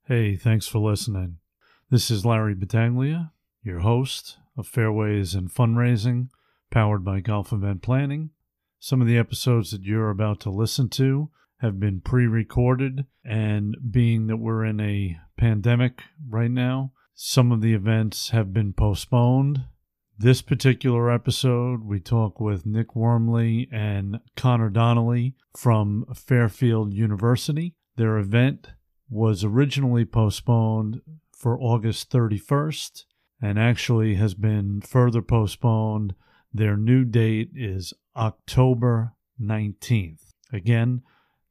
Hey, thanks for listening. This is Larry Battaglia, your host of Fairways and Fundraising, powered by Golf Event Planning. Some of the episodes that you're about to listen to have been pre-recorded, and being that we're in a pandemic right now, some of the events have been postponed. This particular episode, we talk with Nick Wormley and Donnelly from Fairfield University. Their event was originally postponed for August 31st and actually has been further postponed. Their new date is October 19th. Again,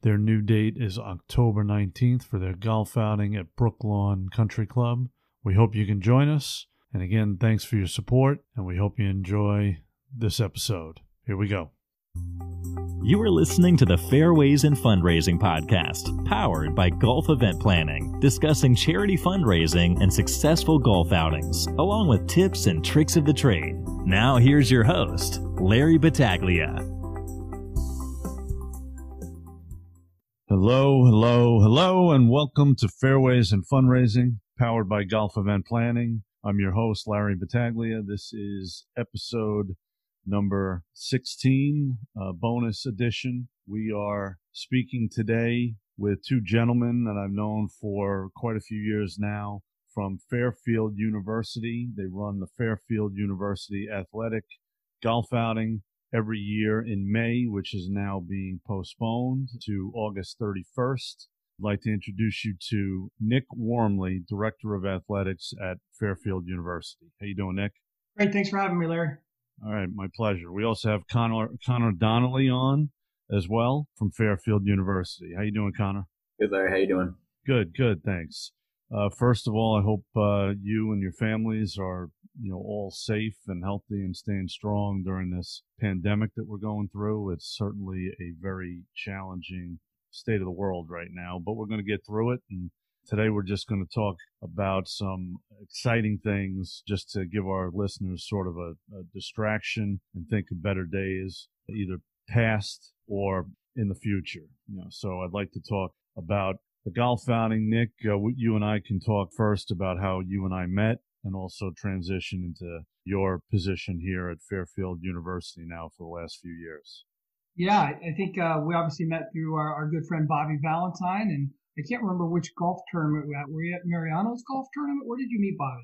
their new date is October 19th for their golf outing at Brooklawn Country Club. We hope you can join us. And again, thanks for your support, and we hope you enjoy this episode. Here we go. You are listening to the Fairways and Fundraising podcast, powered by Golf Event Planning, discussing charity fundraising and successful golf outings, along with tips and tricks of the trade. Now here's your host, Larry Battaglia. Hello, and welcome to Fairways and Fundraising, powered by Golf Event Planning. I'm your host, Larry Battaglia. This is episode number 16, bonus edition. We are speaking today with two gentlemen that I've known for quite a few years now from Fairfield University. They run the Fairfield University Athletic golf outing every year in May, which is now being postponed to August 31st. I'd like to introduce you to Nick Wormley, Director of Athletics at Fairfield University. How you doing, Nick? Great. Thanks for having me, Larry. All right, my pleasure. We also have Connor Donnelly on as well from Fairfield University. How you doing, Connor? Good, Larry. How you doing? Good, thanks. First of all, I hope you and your families are, all safe and healthy and staying strong during this pandemic that we're going through. It's certainly a very challenging state of the world right now, but we're going to get through it. And today we're just going to talk about some exciting things just to give our listeners sort of a distraction and think of better days, either past or in the future. So I'd like to talk about the golf outing. Nick, you and I can talk first about how you and I met and also transition into your position here at Fairfield University now for the last few years. Yeah, I think we obviously met through our good friend Bobby Valentine, and I can't remember which golf tournament we were at. Were you at Mariano's golf tournament? Where did you meet Bobby?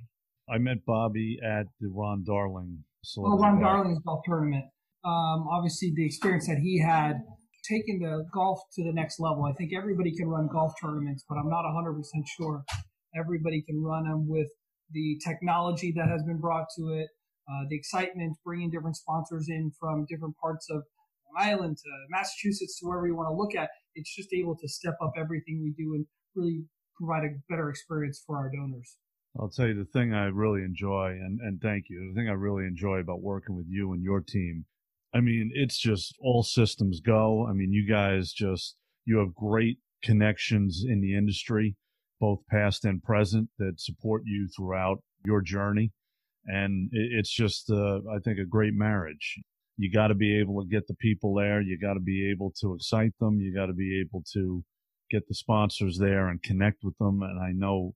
I met Bobby at the Ron Darling Celebrity Ron Darling's golf tournament. Obviously, the experience that he had, taking the golf to the next level. I think everybody can run golf tournaments, but I'm not 100% sure everybody can run them with the technology that has been brought to it, the excitement, bringing different sponsors in from different parts of Island to Massachusetts to wherever you want to look at. It's just able to step up everything we do and really provide a better experience for our donors. I'll tell you the thing I really enjoy, and thank you, the thing I really enjoy about working with you and your team, I mean, it's just all systems go. I mean, you guys you have great connections in the industry, both past and present, that support you throughout your journey. And it's just, I think, a great marriage. You got to be able to get the people there. You got to be able to excite them. You got to be able to get the sponsors there and connect with them. And I know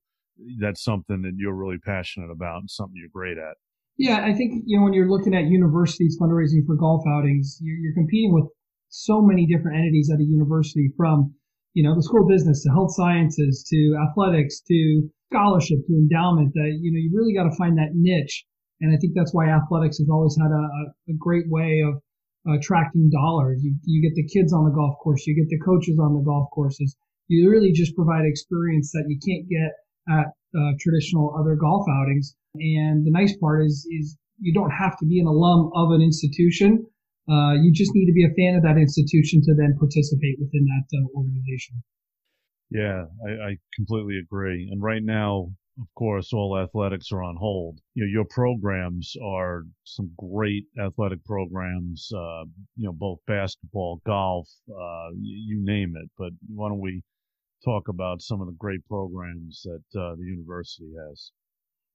that's something that you're really passionate about and something you're great at. Yeah, I think, when you're looking at universities fundraising for golf outings, you're competing with so many different entities at a university, from, the school of business to health sciences to athletics to scholarship to endowment, that, you really got to find that niche. And I think that's why athletics has always had a great way of attracting dollars. You get the kids on the golf course, you get the coaches on the golf courses. You really just provide experience that you can't get at traditional other golf outings. And the nice part is you don't have to be an alum of an institution. You just need to be a fan of that institution to then participate within that organization. Yeah, I completely agree. And right now, of course, all athletics are on hold. Your programs are some great athletic programs, both basketball, golf, you name it. But why don't we talk about some of the great programs that the university has?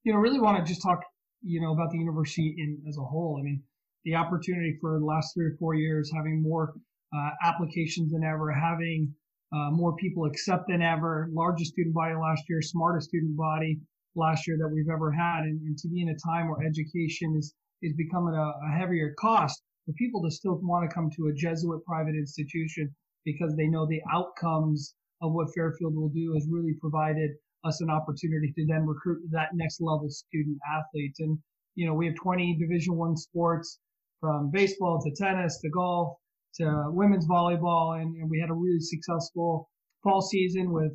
Really want to just talk, about the university as a whole. I mean, the opportunity for the last 3 or 4 years, having more applications than ever, having more people accept than ever, largest student body last year, smartest student body last year that we've ever had. And to be in a time where education is becoming a heavier cost, for people to still want to come to a Jesuit private institution because they know the outcomes of what Fairfield will do has really provided us an opportunity to then recruit that next level student athletes. And, we have 20 Division I sports, from baseball to tennis to golf to women's volleyball. And we had a really successful fall season with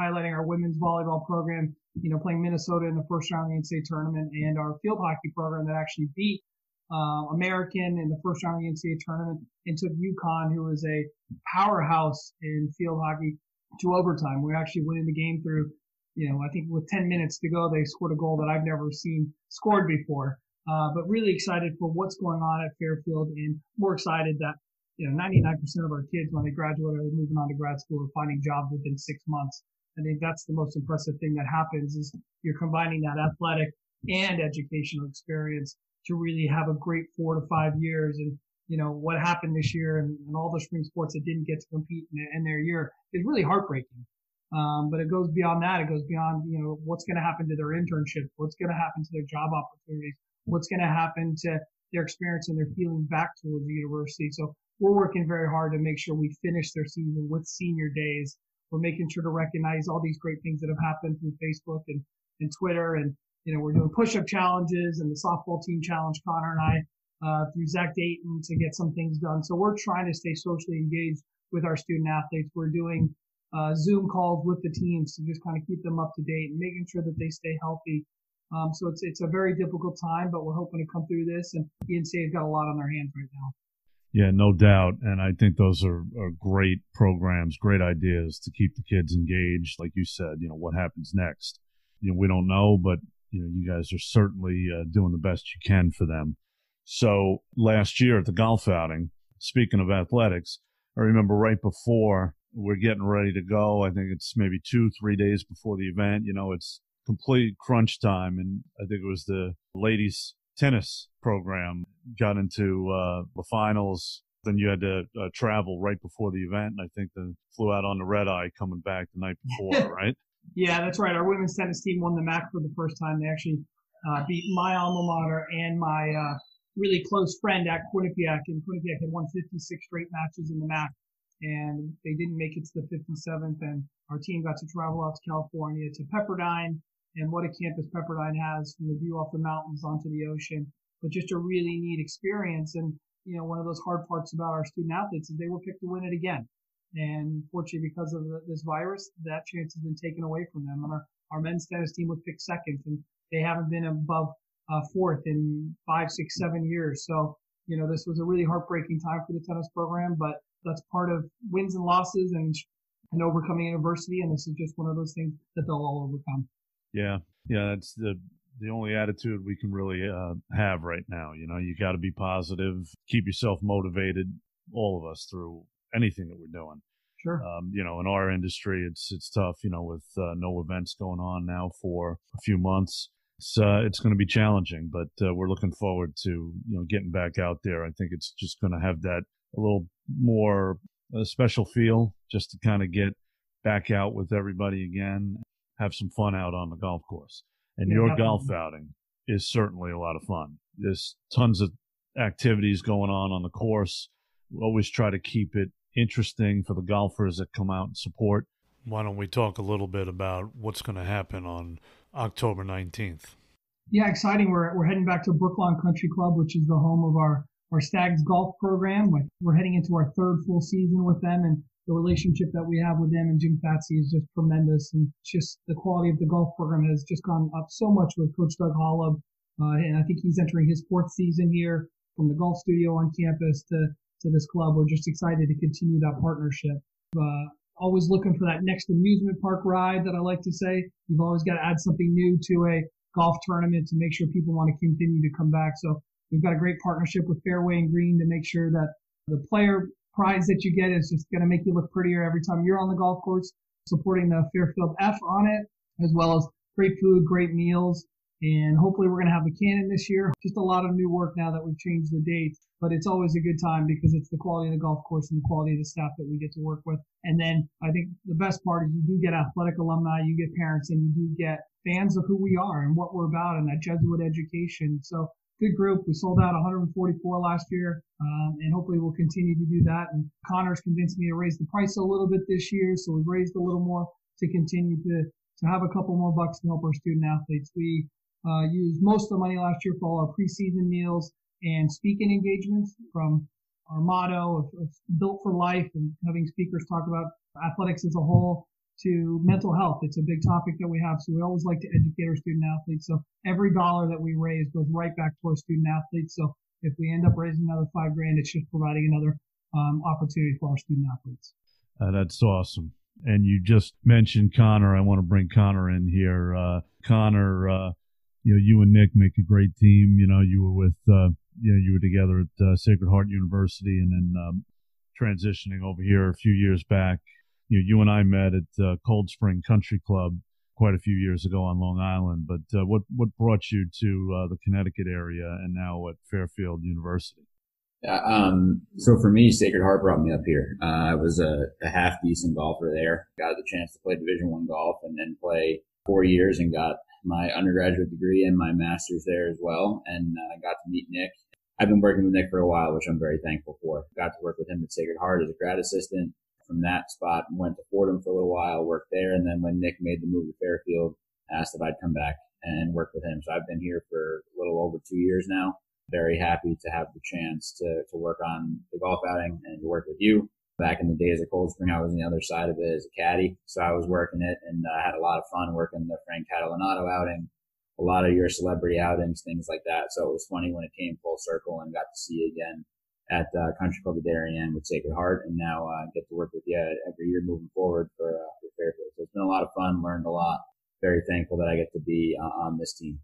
highlighting our women's volleyball program, playing Minnesota in the first round of the NCAA tournament, and our field hockey program that actually beat American in the first round of the NCAA tournament and took UConn, who is a powerhouse in field hockey, to overtime. We're actually winning the game through, I think with 10 minutes to go, they scored a goal that I've never seen scored before. But really excited for what's going on at Fairfield, and more excited that, 99% of our kids, when they graduate, are moving on to grad school or finding jobs within 6 months. I think that's the most impressive thing that happens, is you're combining that athletic and educational experience to really have a great 4 to 5 years. And, what happened this year and all the spring sports that didn't get to compete in their year is really heartbreaking. But it goes beyond that. It goes beyond, what's going to happen to their internships, what's going to happen to their job opportunities, what's going to happen to their experience and their feeling back towards the university. So we're working very hard to make sure we finish their season with senior days. We're making sure to recognize all these great things that have happened through Facebook and Twitter. And, we're doing push-up challenges and the softball team challenge, Connor and I, through Zach Dayton, to get some things done. So we're trying to stay socially engaged with our student athletes. We're doing Zoom calls with the teams to just kind of keep them up to date and making sure that they stay healthy. So it's a very difficult time, but we're hoping to come through this. And the NCAA's got a lot on their hands right now. Yeah, no doubt. And I think those are great programs, great ideas to keep the kids engaged. Like you said, what happens next? We don't know, but, you guys are certainly doing the best you can for them. So last year at the golf outing, speaking of athletics, I remember right before we're getting ready to go, I think it's maybe 2-3 days before the event, it's complete crunch time. And I think it was the ladies tennis program got into the finals. Then you had to travel right before the event. And I think they flew out on the red eye coming back the night before, right? Yeah, that's right. Our women's tennis team won the MAC for the first time. They actually beat my alma mater and my really close friend at Quinnipiac. And Quinnipiac had won 56 straight matches in the MAC, and they didn't make it to the 57th. And our team got to travel out to California to Pepperdine. And what a campus Pepperdine has, from the view off the mountains onto the ocean. But just a really neat experience. And, one of those hard parts about our student athletes is they were picked to win it again. And fortunately, because of this virus, that chance has been taken away from them. And our men's tennis team was picked second, and they haven't been above fourth in 5, 6, 7 years. So, this was a really heartbreaking time for the tennis program, but that's part of wins and losses and overcoming adversity. And this is just one of those things that they'll all overcome. Yeah, that's the only attitude we can really have right now. You got to be positive, keep yourself motivated, all of us, through anything that we're doing. Sure. In our industry, it's tough, with no events going on now for a few months. It's going to be challenging, but we're looking forward to, getting back out there. I think it's just going to have that a little more special feel, just to kind of get back out with everybody again, have some fun out on the golf course. And your golf outing is certainly a lot of fun. There's tons of activities going on the course. We always try to keep it interesting for the golfers that come out and support. Why don't we talk a little bit about what's going to happen on October 19th? Yeah, exciting. We're heading back to Brooklawn Country Club, which is the home of our Stags golf program. We're heading into our third full season with them, and the relationship that we have with them and Jim Fatsy is just tremendous. And just the quality of the golf program has just gone up so much with Coach Doug Holub. And I think he's entering his fourth season here, from the golf studio on campus to this club. We're just excited to continue that partnership. Always looking for that next amusement park ride that I like to say. You've always got to add something new to a golf tournament to make sure people want to continue to come back. So we've got a great partnership with Fairway and Green to make sure that the player prize that you get is just going to make you look prettier every time you're on the golf course, supporting the Fairfield F on it, as well as great food, great meals. And hopefully we're going to have the Cannon this year. Just a lot of new work now that we've changed the date. But it's always a good time because it's the quality of the golf course and the quality of the staff that we get to work with. And then I think the best part is you do get athletic alumni, you get parents, and you do get fans of who we are and what we're about and that Jesuit education. So good group. We sold out 144 last year, and hopefully we'll continue to do that. And Connor's convinced me to raise the price a little bit this year, so we've raised a little more to continue to have a couple more bucks to help our student athletes. We used most of the money last year for all our preseason meals and speaking engagements, from our motto of Built for Life and having speakers talk about athletics as a whole to mental health. It's a big topic that we have, so we always like to educate our student athletes. So every dollar that we raise goes right back to our student athletes. So if we end up raising another $5,000, it's just providing another opportunity for our student athletes. That's awesome. And you just mentioned Connor. I want to bring Connor in here. Connor, you and Nick make a great team. You were with, you were together at Sacred Heart University, and then transitioning over here a few years back. You and I met at Cold Spring Country Club quite a few years ago on Long Island. But what brought you to the Connecticut area and now at Fairfield University? So for me, Sacred Heart brought me up here. I was a half decent golfer there. Got the chance to play Division I golf and then play 4 years and got my undergraduate degree and my master's there as well. And I got to meet Nick. I've been working with Nick for a while, which I'm very thankful for. Got to work with him at Sacred Heart as a grad assistant. From that spot, went to Fordham for a little while, worked there. And then when Nick made the move to Fairfield, asked if I'd come back and work with him. So I've been here for a little over 2 years now. Very happy to have the chance to work on the golf outing and to work with you. Back in the days of Cold Spring, I was on the other side of it as a caddy. So I was working it, and I had a lot of fun working the Frank Catalanato outing, a lot of your celebrity outings, things like that. So it was funny when it came full circle and got to see you again at Country Club of Darien with Sacred Heart, and now get to work with you every year moving forward for Fairfield. So it's been a lot of fun, learned a lot. Very thankful that I get to be on this team.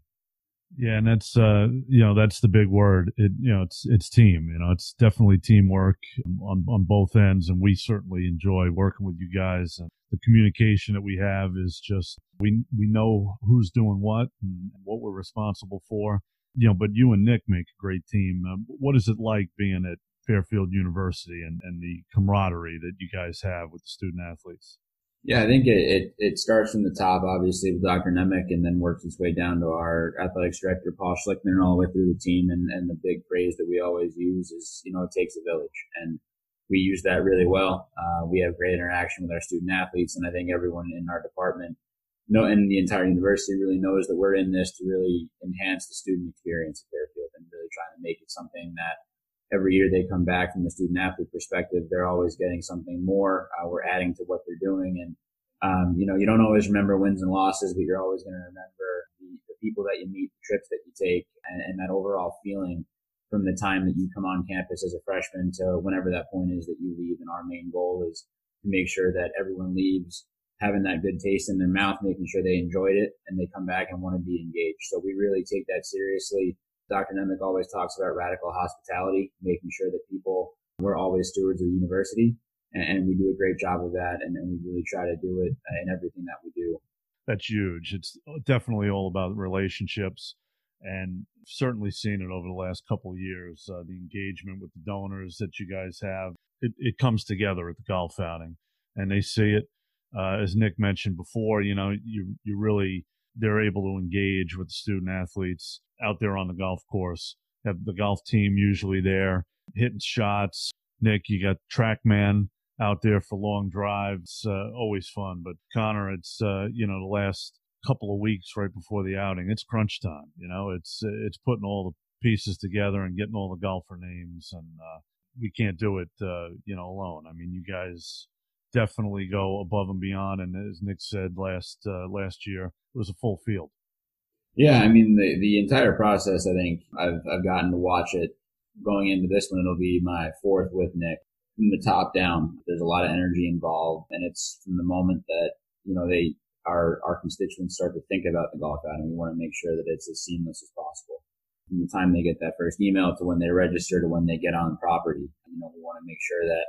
Yeah, and that's that's the big word. It's team. It's definitely teamwork on both ends, and we certainly enjoy working with you guys. And the communication that we have is just we know who's doing what and what we're responsible for. But you and Nick make a great team. What is it like being at Fairfield University and the camaraderie that you guys have with the student athletes? Yeah, I think it starts from the top, obviously, with Dr. Nemec, and then works its way down to our athletics director, Paul Schlickman, and all the way through the team. And the big phrase that we always use is, it takes a village. And we use that really well. We have great interaction with our student athletes, and I think everyone in our department, and the entire university really knows that we're in this to really enhance the student experience at Fairfield and really trying to make it something that every year they come back from the student athlete perspective, they're always getting something more. We're adding to what they're doing. And, you don't always remember wins and losses, but you're always going to remember the people that you meet, the trips that you take, and that overall feeling from the time that you come on campus as a freshman to whenever that point is that you leave. And our main goal is to make sure that everyone leaves having that good taste in their mouth, making sure they enjoyed it and they come back and want to be engaged. So we really take that seriously. Dr. Nemec always talks about radical hospitality, making sure that we're always stewards of the university, and we do a great job of that, and we really try to do it in everything that we do. That's huge. It's definitely all about relationships, and certainly seen it over the last couple of years, the engagement with the donors that you guys have. It comes together at the golf outing, and they see it. As Nick mentioned before, they're able to engage with the student athletes out there on the golf course. Have the golf team usually there hitting shots. Nick, you got TrackMan out there for long drives. Always fun. But Connor, it's the last couple of weeks right before the outing, it's crunch time. It's putting all the pieces together and getting all the golfer names, and we can't do it alone. I mean, you guys definitely go above and beyond, and as Nick said last year, it was a full field. Yeah, I mean, the entire process, I think I've gotten to watch it. Going into this one, it'll be my fourth with Nick. From the top down, there's a lot of energy involved, and it's from the moment that our constituents start to think about the golf outing, we want to make sure that it's as seamless as possible. From the time they get that first email to when they register to when they get on property, we want to make sure that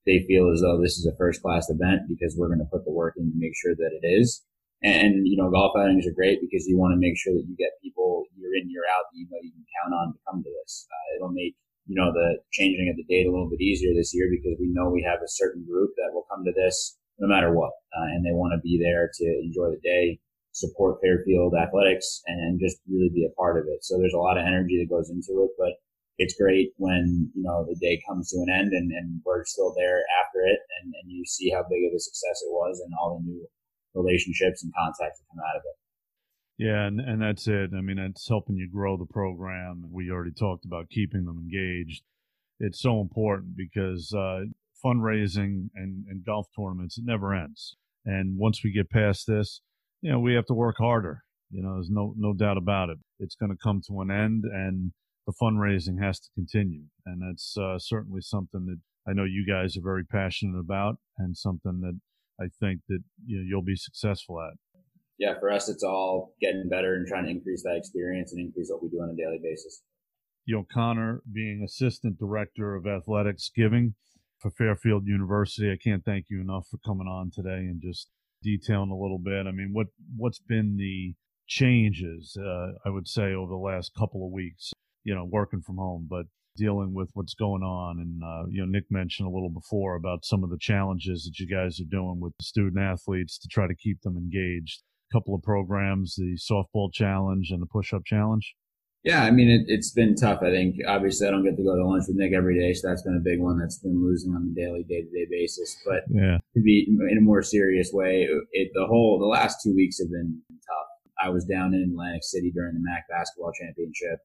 they feel as though this is a first-class event because we're going to put the work in to make sure that it is. And golf outings are great because you want to make sure that you get people year in, year out that you can count on to come to this. It'll make, the changing of the date a little bit easier this year because we know we have a certain group that will come to this no matter what. And they want to be there to enjoy the day, support Fairfield Athletics, and just really be a part of it. So there's a lot of energy that goes into it, but it's great when, the day comes to an end and we're still there after it and you see how big of a success it was and all the new relationships and contacts that come out of it. Yeah, and that's it. I mean, it's helping you grow the program. We already talked about keeping them engaged. It's so important because fundraising and golf tournaments, it never ends. And once we get past this, we have to work harder. There's no doubt about it. It's going to come to an end, and the fundraising has to continue. And that's certainly something that I know you guys are very passionate about and something that I think that you'll be successful at. Yeah, for us, it's all getting better and trying to increase that experience and increase what we do on a daily basis. Connor, being Assistant Director of Athletics Giving for Fairfield University, I can't thank you enough for coming on today and just detailing a little bit. I mean, what's been the changes, I would say, over the last couple of weeks, working from home, but dealing with what's going on. And, Nick mentioned a little before about some of the challenges that you guys are doing with the student athletes to try to keep them engaged. A couple of programs, the softball challenge and the push-up challenge. Yeah, I mean, it's been tough. I think, obviously, I don't get to go to lunch with Nick every day, so that's been a big one that's been losing on the daily, day-to-day basis. But to be in a more serious way, the last 2 weeks have been tough. I was down in Atlantic City during the MAC basketball championship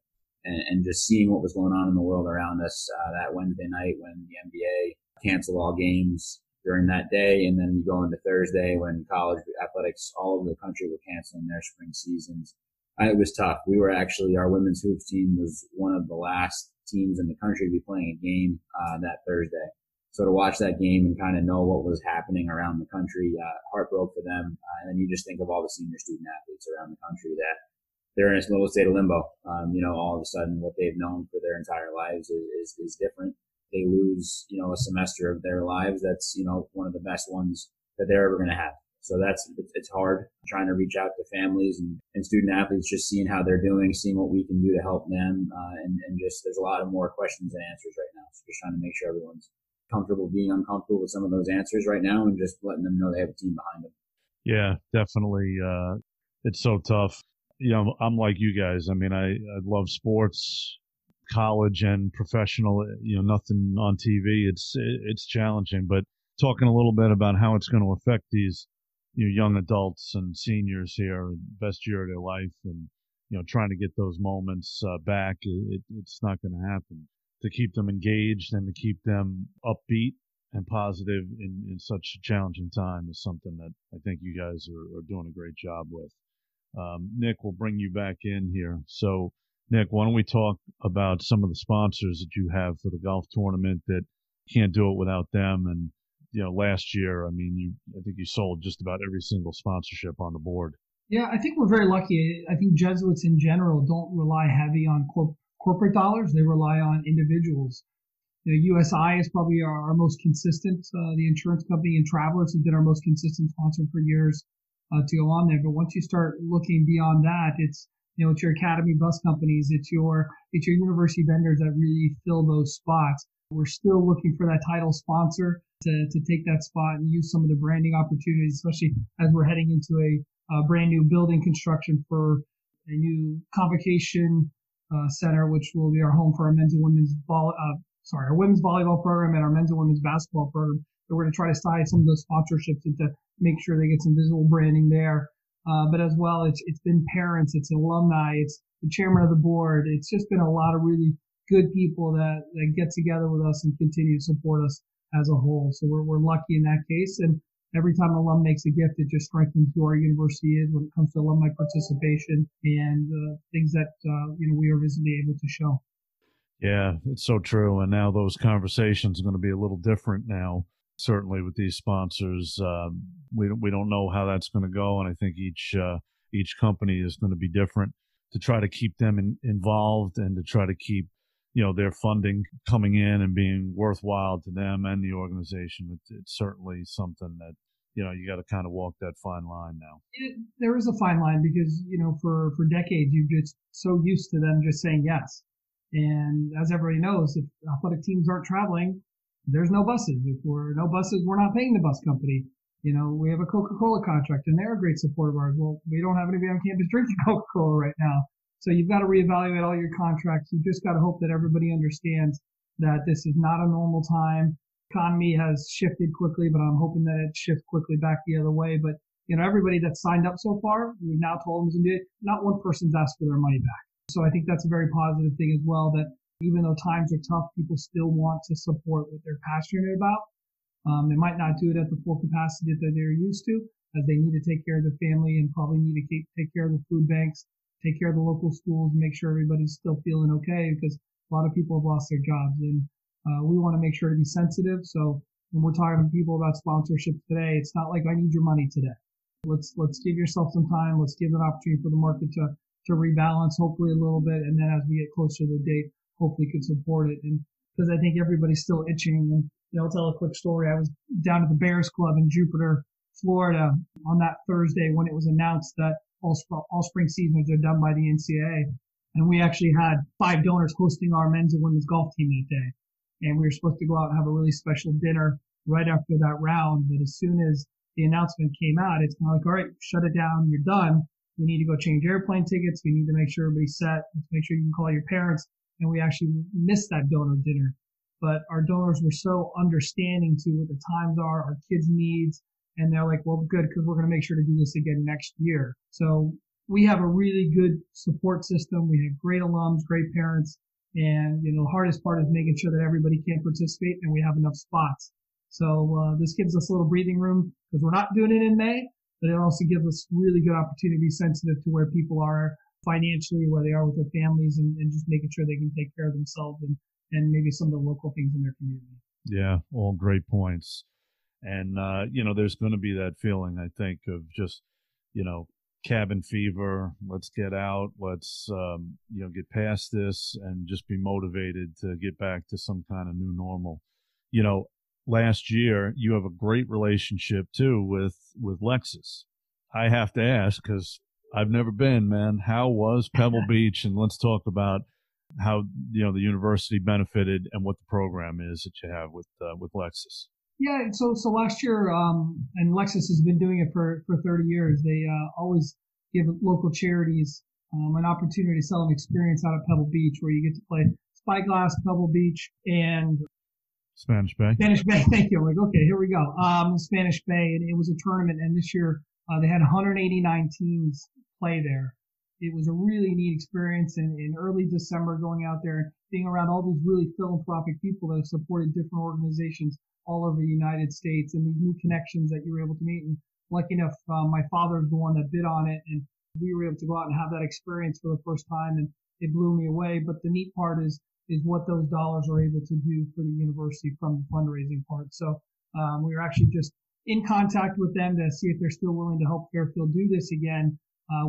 and just seeing what was going on in the world around us that Wednesday night when the NBA canceled all games during that day. And then you go into Thursday when college athletics all over the country were canceling their spring seasons. It was tough. Our women's hoops team was one of the last teams in the country to be playing a game that Thursday. So to watch that game and kind of know what was happening around the country, heart broke for them. And then you just think of all the senior student athletes around the country that they're in a little state of limbo. All of a sudden what they've known for their entire lives is different. They lose, a semester of their lives. That's, one of the best ones that they're ever going to have. So it's hard trying to reach out to families and student athletes, just seeing how they're doing, seeing what we can do to help them. And just, there's a lot of more questions than answers right now. So just trying to make sure everyone's comfortable being uncomfortable with some of those answers right now and just letting them know they have a team behind them. Yeah, definitely. It's so tough. I'm like you guys. I mean, I love sports, college and professional, nothing on TV. It's challenging, but talking a little bit about how it's going to affect these young adults and seniors here, best year of their life, and trying to get those moments back. It's not going to happen. To keep them engaged and to keep them upbeat and positive in such a challenging time is something that I think you guys are doing a great job with. Nick, we'll bring you back in here. So, Nick, why don't we talk about some of the sponsors that you have for the golf tournament that can't do it without them? And last year, I think you sold just about every single sponsorship on the board. Yeah, I think we're very lucky. I think Jesuits in general don't rely heavy on corporate dollars. They rely on individuals. USI is probably our most consistent. The insurance company and Travelers have been our most consistent sponsor for years to go on there. But once you start looking beyond that, it's it's your academy bus companies, it's your university vendors that really fill those spots. We're still looking for that title sponsor to take that spot and use some of the branding opportunities, especially as we're heading into a brand new building construction for a new convocation center, which will be our home for our men's and women's our women's volleyball program and our men's and women's basketball program. So we're going to try to size some of those sponsorships and to make sure they get some visible branding there. But as well, it's been parents, it's alumni, it's the chairman of the board. It's just been a lot of really good people that get together with us and continue to support us as a whole. So we're lucky in that case. And every time an alum makes a gift, it just strengthens who our university is when it comes to alumni participation and things that we are visibly able to show. Yeah, it's so true. And now those conversations are going to be a little different now. Certainly with these sponsors, we don't know how that's going to go, and I think each company is going to be different to try to keep them involved and to try to keep their funding coming in and being worthwhile to them and the organization. It's certainly something that you got to kind of walk that fine line now. There is a fine line because, for decades, you've just so used to them just saying yes. And as everybody knows, if athletic teams aren't traveling, there's no buses. If we're no buses, we're not paying the bus company. We have a Coca-Cola contract and they're a great support of ours. Well, we don't have anybody on campus drinking Coca-Cola right now. So you've got to reevaluate all your contracts. You've just got to hope that everybody understands that this is not a normal time. Economy has shifted quickly, but I'm hoping that it shifts quickly back the other way. But, everybody that's signed up so far, we've now told them to do it. Not one person's asked for their money back. So I think that's a very positive thing as well, that even though times are tough, people still want to support what they're passionate about. They might not do it at the full capacity that they're used to, as they need to take care of their family and probably need to take care of the food banks, take care of the local schools, and make sure everybody's still feeling okay, because a lot of people have lost their jobs. And we want to make sure to be sensitive. So when we're talking to people about sponsorships today, it's not like I need your money today. Let's give yourself some time. Let's give an opportunity for the market to rebalance, hopefully a little bit. And then as we get closer to the date, hopefully can support it. And because I think everybody's still itching. And, I'll tell a quick story. I was down at the Bears Club in Jupiter, Florida on that Thursday when it was announced that all spring seasons are done by the NCAA. And we actually had 5 donors hosting our men's and women's golf team that day. And we were supposed to go out and have a really special dinner right after that round. But as soon as the announcement came out, it's kind of like, all right, shut it down. You're done. We need to go change airplane tickets. We need to make sure everybody's set. Let's make sure you can call your parents. And we actually missed that donor dinner. But our donors were so understanding to what the times are, our kids' needs. And they're like, well, good, because we're going to make sure to do this again next year. So we have a really good support system. We have great alums, great parents. And, the hardest part is making sure that everybody can participate and we have enough spots. So this gives us a little breathing room because we're not doing it in May, but it also gives us really good opportunity to be sensitive to where people are financially, where they are with their families, and just making sure they can take care of themselves and maybe some of the local things in their community. Yeah, all great points. And, there's going to be that feeling, I think, of just, cabin fever. Let's get out. Let's, get past this and just be motivated to get back to some kind of new normal. Last year, you have a great relationship, too, with Lexus. I have to ask, because I've never been, man. How was Pebble Beach? And let's talk about how, the university benefited and what the program is that you have with Lexus. Yeah, so last year, and Lexus has been doing it for 30 years. They always give local charities an opportunity to sell an experience out at Pebble Beach, where you get to play Spyglass, Pebble Beach, and Spanish Bay. Thank you. I'm like, okay, here we go. Spanish Bay, and it was a tournament, and this year they had 189 teams play there. It was a really neat experience in early December, going out there and being around all these really philanthropic people that have supported different organizations all over the United States, and these new connections that you were able to meet. And lucky enough, my father is the one that bid on it, and we were able to go out and have that experience for the first time, and it blew me away. But the neat part is what those dollars are able to do for the university from the fundraising part. So we were actually just in contact with them to see if they're still willing to help Fairfield do this again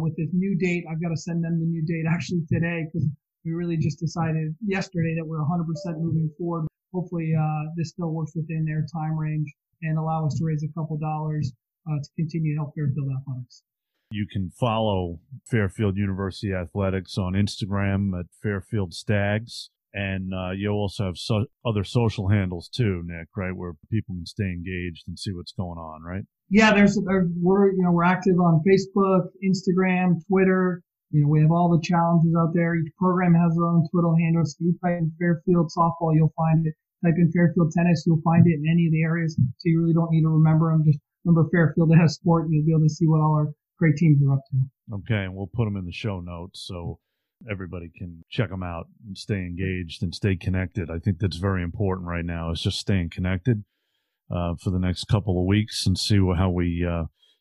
with this new date. I've got to send them the new date actually today, because we really just decided yesterday that we're 100% moving forward. Hopefully this still works within their time range and allow us to raise a couple dollars to continue to help Fairfield Athletics. You can follow Fairfield University Athletics on Instagram at Fairfield Stags. And you also have other social handles too, Nick, right, where people can stay engaged and see what's going on, right? Yeah, we're active on Facebook, Instagram, Twitter. We have all the challenges out there. Each program has their own Twitter handle. So you type in Fairfield softball, you'll find it. Type in Fairfield tennis, you'll find it in any of the areas. So you really don't need to remember them. Just remember Fairfield has sport, and you'll be able to see what all our great teams are up to. Okay, and we'll put them in the show notes so everybody can check them out and stay engaged and stay connected. I think that's very important right now, is just staying connected for the next couple of weeks and see how we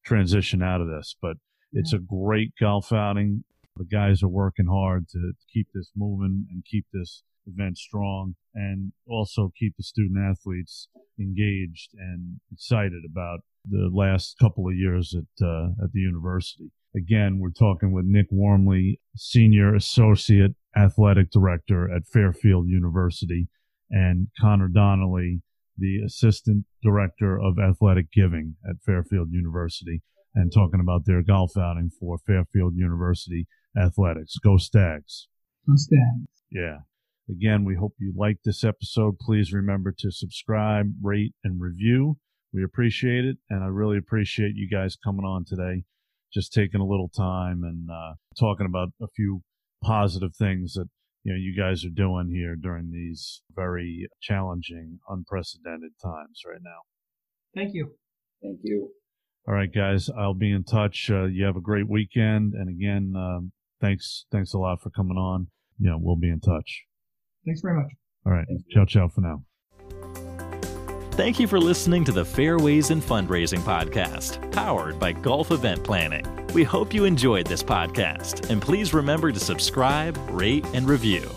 transition out of this. But it's a great golf outing. The guys are working hard to keep this moving and keep this event strong, and also keep the student athletes engaged and excited about the last couple of years at the university. Again, we're talking with Nick Wormley, Senior Associate Athletic Director at Fairfield University, and Connor Donnelly, the Assistant Director of Athletic Giving at Fairfield University, and talking about their golf outing for Fairfield University Athletics. Go Stags. Go Stags. Yeah. Again, we hope you liked this episode. Please remember to subscribe, rate, and review. We appreciate it, and I really appreciate you guys coming on today, just taking a little time and talking about a few positive things that you guys are doing here during these very challenging, unprecedented times right now. Thank you. Thank you. All right, guys, I'll be in touch. You have a great weekend, and again, thanks a lot for coming on. We'll be in touch. Thanks very much. All right. Ciao for now. Thank you for listening to the Fairways in Fundraising podcast, powered by Golf Event Planning. We hope you enjoyed this podcast, and please remember to subscribe, rate, and review.